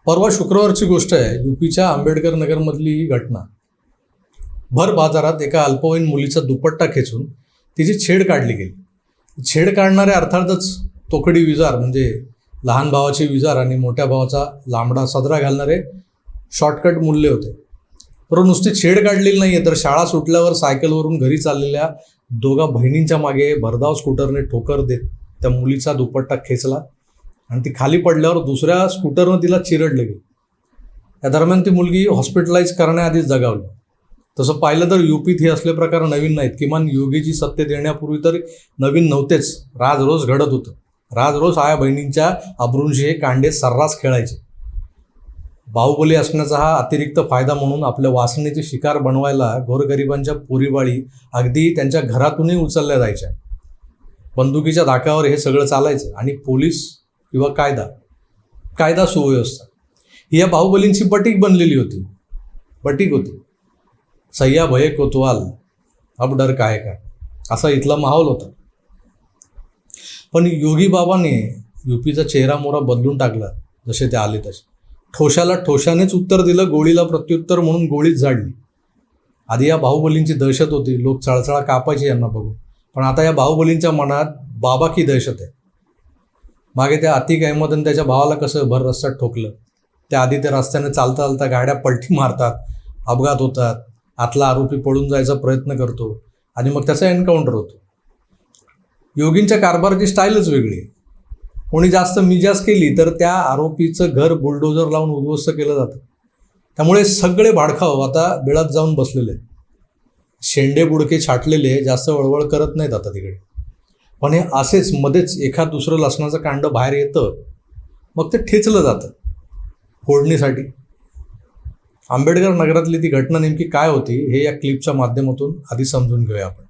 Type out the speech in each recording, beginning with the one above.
परवा शुक्रवारची गोष्ट आहे. यूपीच्या आंबेडकर नगरमधली ही घटना. भर बाजारात एका अल्पवयीन मुलीचा दुपट्टा खेचून तिची छेड काढली गेली. छेड काढणारे अर्थातच तोकडी विजार म्हणजे लहान भावाचे विजार आणि मोठ्या भावाचा लांबडा सदरा घालणारे शॉर्टकट मूल्य होते. परंतु नुसती छेड काढलेली नाही आहे, तर शाळा सुटल्यावर सायकलवरून घरी चाललेल्या दोघा बहिणींच्या मागे भरधाव स्कूटरने ठोकर देत त्या मुलीचा दुपट्टा खेचला आणि ती खाली पडल्यावर दुसऱ्या स्कूटरनं तिला चिरडले गेली. या दरम्यान ती मुलगी हॉस्पिटलाइज करण्याआधीच जगावली. तसं पाहिलं तर यूपीत हे असले प्रकार नवीन नाहीत. किमान योगीजी सत्तेत येण्यापूर्वी तर नवीन नव्हतेच. राजरोज घडत होतं. राजरोज आया बहिणींच्या अब्रूंशी हे कांडे सर्रास खेळायचे. बाहुबली असण्याचा हा अतिरिक्त फायदा म्हणून आपल्या वासनेची शिकार बनवायला गोरगरिबांच्या पोरीबाळी अगदी त्यांच्या घरातूनही उचलल्या जायच्या. बंदुकीच्या धाकावर हे सगळं चालायचं. आणि पोलीस किंवा कायदा सुव्यवस्था ही या बाहुबलींची बटीक बनलेली होती. बटीक होती. सय्या भये कोतवाल अब डर काय का, असा इथला माहोल होता. पण योगी बाबाने यूपीचा चेहरा मोहरा बदलून टाकला. जसे ते आले तसे ठोशाला ठोशानेच उत्तर दिलं. गोळीला प्रत्युत्तर म्हणून गोळीच झाडली. आधी या बाहुबलींची दहशत होती. लोक चळचळा कापायचे यांना बघून. पण आता या बाहुबलींच्या मनात बाबा की दहशत आहे. मागे त्या अतिक अहमदने त्याच्या भावाला कसं भर रस्त्यात ठोकलं. त्या आधी त्या रस्त्याने चालता चालता गाड्या पलटी मारतात, अपघात होतात, आतला आरोपी पळून जायचा प्रयत्न करतो आणि मग त्याचा एन्काउंटर होतो. योगींच्या कारभाराची स्टाईलच वेगळी आहे. कोणी जास्त मिजाज केली तर त्या आरोपीचं घर बुलडोजर लावून उद्ध्वस्त केलं जातं. त्यामुळे सगळे भाडखाव आता बिळात जाऊन बसलेले आहेत. शेंडे बुडके छाटलेले जास्त वळवळ करत नाहीत आता तिकडे. पण हे असेच मध्येच एखाद दुसरं लसणाचं कांड बाहेर येतं, मग ते ठेचलं जातं फोडणीसाठी. आंबेडकर नगरातली ती घटना नेमकी काय होती हे या क्लिपच्या माध्यमातून आधी समजून घेऊया आपण.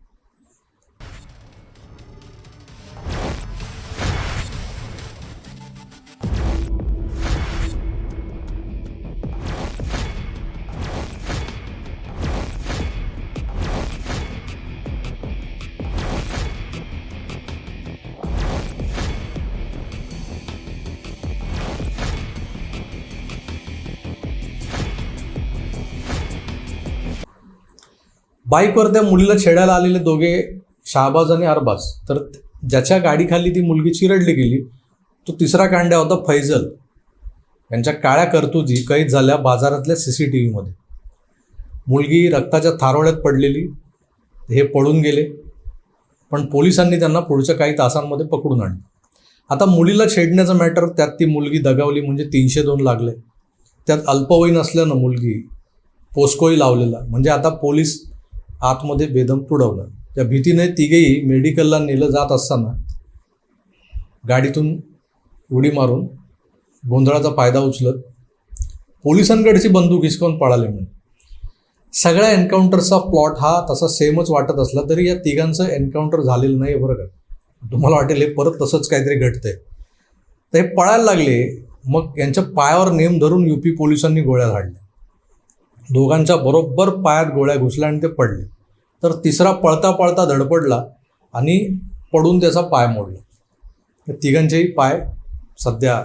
बाईकवर त्या मुलीला छेडायला आलेले दोघे शाहबाज आणि अरबाज. तर ज्याच्या गाडीखाली ती मुलगी चिरडली गेली तो तिसरा कांड्या होता फैजल. यांच्या काळ्या कर्तुती कैद झाल्या बाजारातल्या CCTV मध्ये. मुलगी रक्ताच्या थारोळ्यात पडलेली. हे पळून गेले पण पोलिसांनी त्यांना पुढच्या काही तासांमध्ये पकडून आणले. आता मुलीला छेडण्याचं मॅटर, त्यात ती मुलगी दगावली म्हणजे 302 लागले. त्यात अल्पवयीन असल्यानं मुलगी पोस्कोही लावलेला म्हणजे आता पोलीस आतमध्ये बेदम तुडवलं. त्या भीतीने तिघेही मेडिकलला नेलं जात असताना गाडीतून उडी मारून गोंधळाचा फायदा उचलत पोलिसांकडची बंदूक हिसकावून पळाले. म्हणून सगळ्या एन्काउंटरचा प्लॉट हा तसा सेमच वाटत असला तरी या तिघांचं एन्काउंटर झालेलं नाही बरं का. तुम्हाला वाटेल हे परत तसंच काहीतरी घडतंय. तर हे पळायला लागले. मग यांच्या पायावर नेम धरून UP पोलिसांनी गोळ्या झाडल्या. दोघांच्या बरोबर पायात गोळ्या घुसल्या आणि ते पडले. तर तिसरा पळता पळता धडपडला आणि पडून त्याचा पाय मोडला. या तिघांचेही पाय सध्या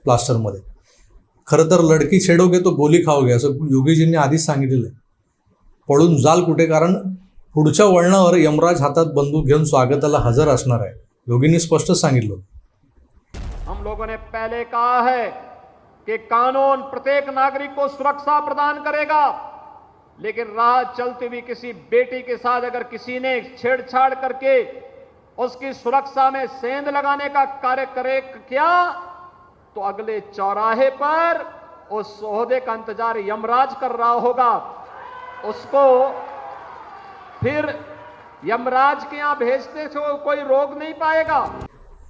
प्लास्टरमध्ये. खरं तर लडकी छेडोगे तो गोली खाओगे असं योगीजींनी आधीच सांगितलेलं आहे. पळून जाल कुठे, कारण पुढच्या वळणावर यमराज हातात बंदूक घेऊन स्वागताला हजर असणार आहे. योगींनी स्पष्ट सांगितलं. हम लोगों ने पहले कहा है कि कानून प्रत्येक नागरिक को सुरक्षा प्रदान करेगा, लेकिन राह चलती हुई किसी बेटी के साथ अगर किसी ने छेड़छाड़ करके उसकी सुरक्षा में सेंध लगाने का कार्य किया तो अगले चौराहे पर उस ओहदे का इंतजार यमराज कर रहा होगा. उसको फिर यमराज के यहां भेजते से कोई रोक नहीं पाएगा.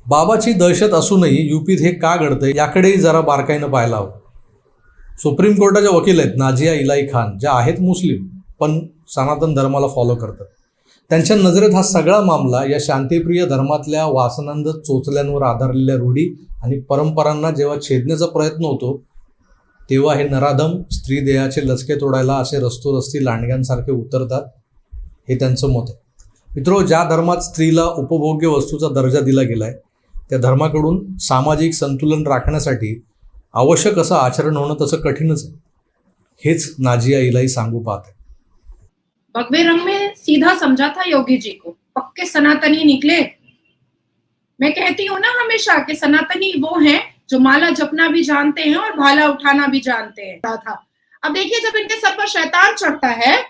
बाबाची दहशत असूनही यूपीत हे का घडतंय याकडेही जरा बारकाईनं पाहायला हवं. सुप्रीम कोर्टाच्या वकील आहेत नाझिया इलाई खान, ज्या आहेत मुस्लिम पण सनातन धर्माला फॉलो करतात. त्यांच्या नजरेत हा सगळा मामला या शांतिप्रिय धर्मातल्या वासनांद चोचल्यांवर आधारलेल्या रूढी आणि परंपरांना जेव्हा छेदण्याचा प्रयत्न होतो तेव्हा हे नराधम स्त्री देहाचे लचके तोडायला असे रस्तोरस्ती लांडग्यांसारखे उतरतात, हे त्यांचं मत आहे. मित्रो, ज्या धर्मात स्त्रीला उपभोग्य वस्तूचा दर्जा दिला गेलाय त्या धर्माकडून सामाजिक संतुलन राखण्यासाठी आवश्यक असं आचरण होणं तसं कठीणच आहे. हेच नाजिया इलाही सांगू पाहते. भगवे रंग में सीधा समझा था योगी जी को, पक्के सनातनी निकले। मैं कहती हूँ ना हमेशा कि सनातनी वो हैं जो माला जपना भी जानते हैं और भाला उठाना भी जानते हैं था। अब देखिए, जब इनके सर पर शैतान चढ़ता है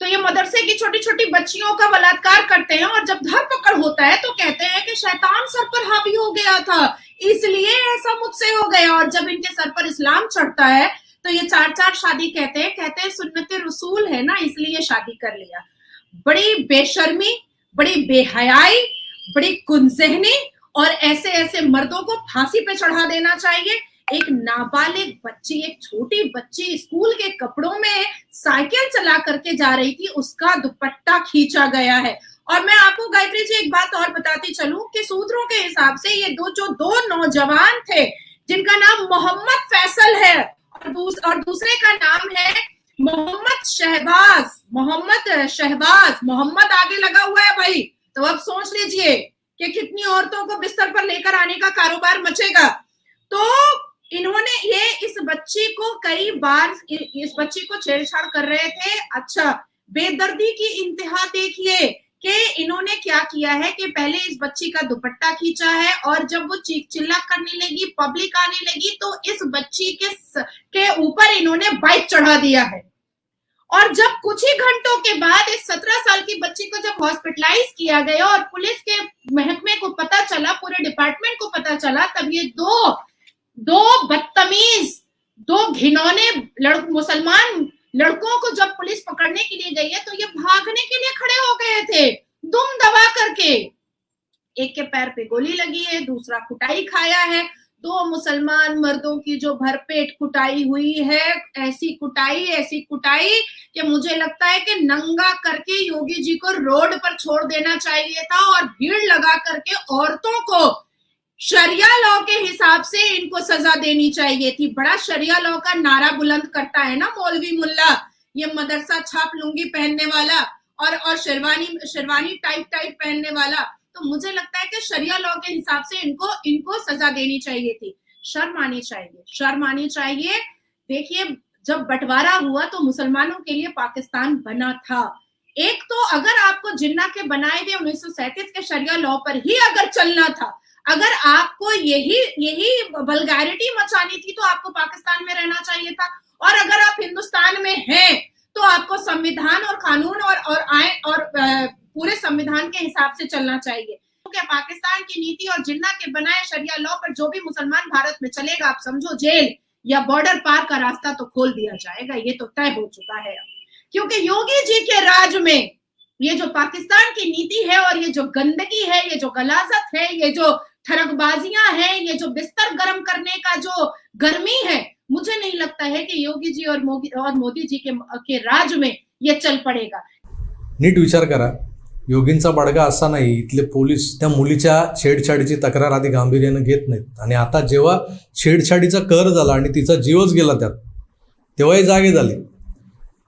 तो ये मदरसे की छोटी छोटी बच्चियों का बलात्कार करते हैं, और जब धरपकड़ होता है तो कहते हैं कि शैतान सर पर हावी हो गया था, इसलिए ऐसा मुझसे हो गया। और जब इनके सर पर इस्लाम चढ़ता है तो ये 4 शादी कहते हैं सुन्नत रसूल है ना, इसलिए शादी कर लिया। बड़ी बेशर्मी, बड़ी बेहयाई, बड़ी कुनजहनी, और ऐसे ऐसे मर्दों को फांसी पे चढ़ा देना चाहिए। एक नाबालिग बच्ची, एक छोटी बच्ची स्कूल के कपड़ों में साइकिल चला करके जा रही थी, उसका दुपट्टा खींचा गया है। और मैं आपको गायत्री जी एक बात और बताती चलूं कि सूत्रों के हिसाब से ये दो नौजवान थे जिनका नाम मोहम्मद फैसल है और दूसरे का नाम है मोहम्मद शहबाज। मोहम्मद आगे लगा हुआ है भाई, तो अब सोच लीजिए कि कितनी औरतों को बिस्तर पर लेकर आने का कारोबार मचेगा। तो इन्होंने इस बच्ची को कई बार इस बच्ची को छेड़छाड़ कर रहे थे। अच्छा, बेदर्दी की इंतहा देखिए कि इन्होंने क्या किया है कि पहले इस बच्ची का दुपट्टा खींचा है, और जब वो चीख चिल्ला करने लगी, पब्लिक आने लगी, तो इस बच्ची के ऊपर इन्होंने बाइक चढ़ा दिया है। और जब कुछ ही घंटों के बाद इस 17 साल की बच्ची को जब हॉस्पिटलाइज किया गया और पुलिस के महकमे को पता चला, पूरे डिपार्टमेंट को पता चला, तब ये दो बदतमीज, दो घिनौने मुसलमान लड़कों को जब पुलिस पकड़ने के लिए गई है तो ये भागने के लिए खड़े हो गए थे दुम दबा करके। एक के पैर पे गोली लगी है, दूसरा कुटाई खाया है। 2 मुसलमान मर्दों की जो भरपेट कुटाई हुई है, ऐसी कुटाई कि मुझे लगता है कि नंगा करके योगी जी को रोड पर छोड़ देना चाहिए था, और भीड़ लगा करके औरतों को शरिया लॉ के हिसाब से इनको सजा देनी चाहिए थी। बड़ा शरिया लॉ का नारा बुलंद करता है ना मौलवी मुल्ला, ये मदरसा छाप लुंगी पहनने वाला और शेरवानी टाइट पहनने वाला। तो मुझे लगता है कि शरिया लॉ के हिसाब से इनको सजा देनी चाहिए थी। शर्म आनी चाहिए। देखिए, जब बंटवारा हुआ तो मुसलमानों के लिए पाकिस्तान बना था। एक तो अगर आपको जिन्ना के बनाए हुए 1937 के शरिया लॉ पर ही अगर चलना था, अगर आपको यही वल्गैरिटी मचानी थी, तो आपको पाकिस्तान में रहना चाहिए था। और अगर आप हिंदुस्तान में हैं तो आपको संविधान और कानून और पूरे संविधान के हिसाब से चलना चाहिए। क्योंकि पाकिस्तान की नीति और जिन्ना के बनाए शरिया लॉ पर जो भी मुसलमान भारत में चलेगा, आप समझो जेल या बॉर्डर पार का रास्ता तो खोल दिया जाएगा। ये तो तय हो चुका है, क्योंकि योगी जी के राज में ये जो पाकिस्तान की नीति है, और ये जो गंदगी है, ये जो गलाजत है, ये जो ठरकबाजियां हैं, ये जो बिस्तर गर्म करने का जो गर्मी है, मुझे नहीं लगता है कि योगी जी और मोदी जी के राज में ये चल पड़ेगा। नीट विचार करा, योगींचा बडगा असा नाही, इथले पोलीस त्या मुलीच्या छेडछाडीची तक्रार आधी गांभीर्यानं घेत नाहीत, आणि आता जेव्हा छेडछाडीचा कर झाला आणि तिचा जीवच गेला त्यात, तेव्हाही जागे झाले.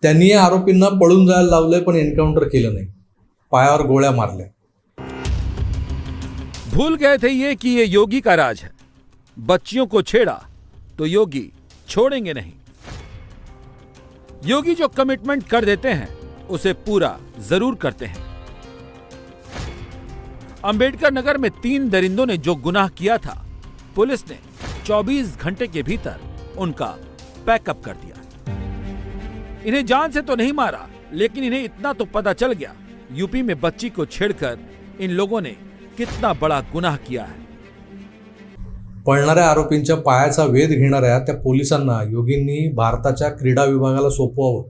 त्यांनी या आरोपींना पळून जायला लावलंय, पण एन्काउंटर केलं नाही, पायावर गोळ्या मारल्या. भूल गए थे ये कि ये योगी का राज है। बच्चियों को छेड़ा तो योगी छोड़ेंगे नहीं। योगी जो कमिटमेंट कर देते हैं उसे पूरा जरूर करते हैं। अंबेडकर नगर में 3 दरिंदों ने जो गुनाह किया था, पुलिस ने 24 घंटे के भीतर उनका पैकअप कर दिया। इन्हें जान से तो नहीं मारा, लेकिन इन्हें इतना तो पता चल गया, यूपी में बच्ची को छेड़कर इन लोगों ने कितना बड़ा गुनाह किया है। पळणाऱ्या आरोपींच्या पायाचा वेध घेणाऱ्या त्या पोलिसांना योगींनी भारताच्या क्रीडा विभागाला सोपवावं.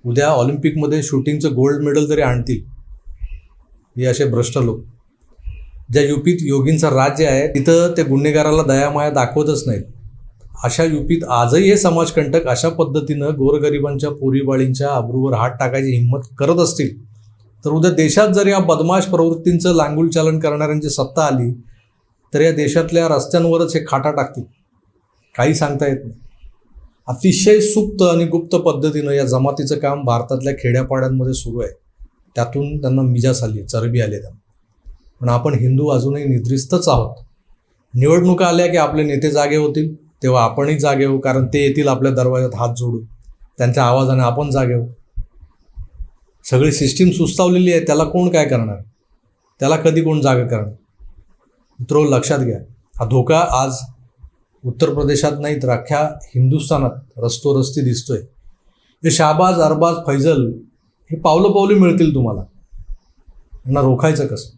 उद्या ऑलिम्पिकमध्ये शूटिंगचं गोल्ड मेडल तरी आणतील हे असे भ्रष्ट लोक. ज्या यूपीत योगींचं राज्य आहे तिथं ते गुन्हेगाराला दयामाया दाखवतच नाहीत. अशा यूपीत आजही हे समाजकंटक अशा पद्धतीनं गोरगरिबांच्या पोरीबाळींच्या अब्रूवर हात टाकायची हिंमत करत असतील, तर उद्या देशात जर या बदमाश प्रवृत्तींचं लांगुल चालन करणाऱ्यांची सत्ता आली तर या देशातल्या रस्त्यांवरच हे खाटा टाकतील. काही सांगता येत नाही. अतिशय सुप्त आणि गुप्त पद्धतीनं या जमातीचं काम भारतातल्या खेड्यापाड्यांमध्ये सुरू आहे. त्यातून त्यांना मिजास आली, चरबी आली त्यांना. पण आपण हिंदू अजूनही निद्रिस्तच आहोत. निवडणुका आल्या की आपले नेते जागे होतील, तेव्हा आपणही जागे होऊ, कारण ते येतील आपल्या दरवाज्यात हात जोडून, त्यांच्या आवाजाने आपण जागे होऊ. सगळी सिस्टीम सुस्तावलेली आहे, त्याला कोण काय करणार, त्याला कधी कोण जागा करणार. मित्रो, लक्षात घ्या, हा धोका आज उत्तर प्रदेशात नाही तर अख्ख्या हिंदुस्थानात रस्तोरस्ती दिसतोय. हे शाहबाज, अरबाज, फैजल हे पावलं पावली मिळतील तुम्हाला. यांना रोखायचं कसं,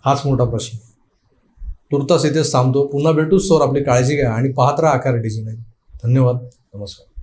हाच मोठा प्रश्न. तुर्तास इथेच थांबतो. पुन्हा भेटूच, आपली काळजी घ्या आणि पाहत राहा आकार डिजी. धन्यवाद, नमस्कार.